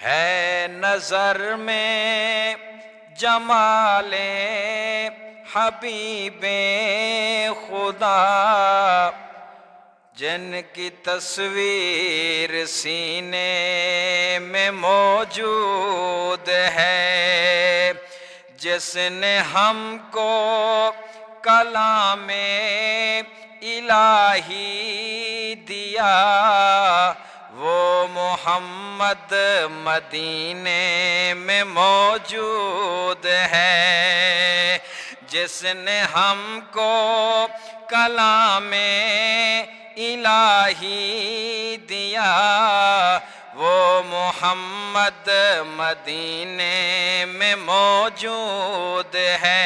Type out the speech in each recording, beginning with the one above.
है नजर में जमाले हबीबे खुदा, जिनकी तस्वीर सीने में मौजूद है। जिसने हमको कलामे इलाही दिया, वो मोहम्मद मदीने में मौजूद है। जिसने हमको कलामे इलाही दिया, वो मोहम्मद मदीने में मौजूद है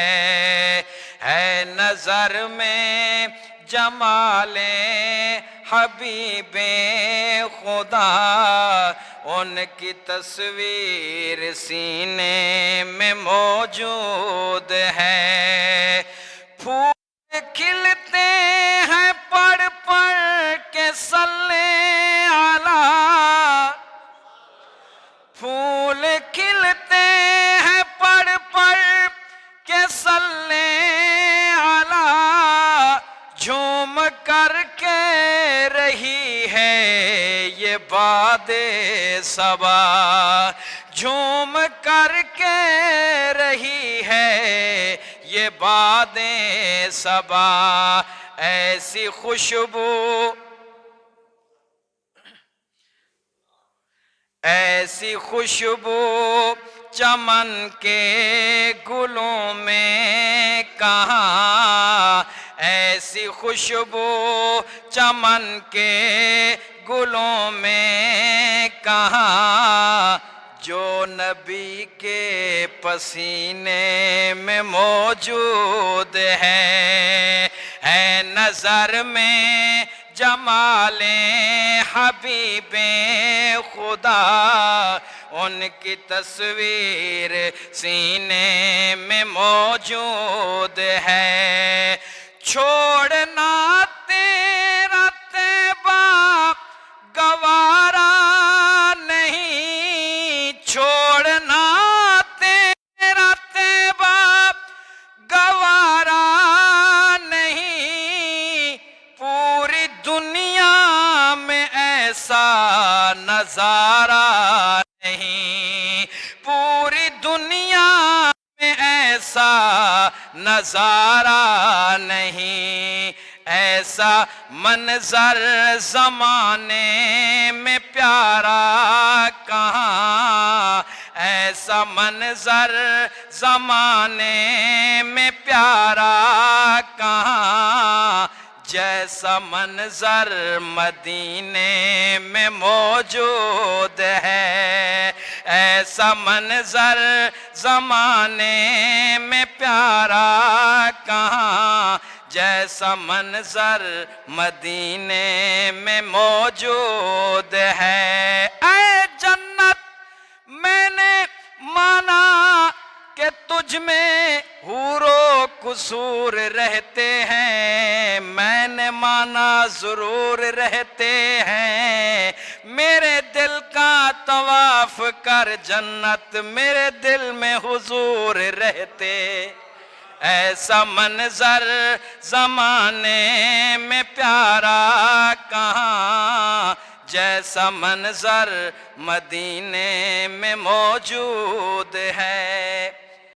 नजर में जमाले हबीबे खुदा, उनकी तस्वीर सीने में मौजूद है। फूल खिलते हैं पढ़ पढ़ के सल्ले आला, फूल खिलते हैं पढ़ पढ़ के सल्ले आला, झूम करके रही है ये बादे सबा, झूम करके रही है ये बादे सबा। ऐसी खुशबू, ऐसी खुशबू चमन के गुलों में कहाँ, ऐसी खुशबू चमन के गुलों में कहाँ, जो नबी के पसीने में मौजूद है नजर में जमाले हबीबे खुदा, उनकी तस्वीर सीने में मौजूद है। छोड़ना तेरा तैबा गवारा नहीं, छोड़ना तेरा तैबा गवारा नहीं, पूरी दुनिया में ऐसा नजारा नहीं, पूरी दुनिया में ऐसा नजारा नहीं। ऐसा मंजर जमाने में प्यारा कहाँ, ऐसा मंजर जमाने में प्यारा कहाँ, जैसा मंजर मदीने में मौजूद है। ऐसा मंजर जमाने में प्यारा कहाँ, जैसा मंजर मदीने में मौजूद है। ऐ जन्नत मैंने माना कि तुझ में हूरो कुसूर रहते हैं, मैंने माना जरूर रहते हैं। मेरे दिल का तवाफ कर जन्नत, मेरे दिल में हुजूर रहते। ऐसा मंजर जमाने में प्यारा कहाँ, जैसा मंजर मदीने में मौजूद है।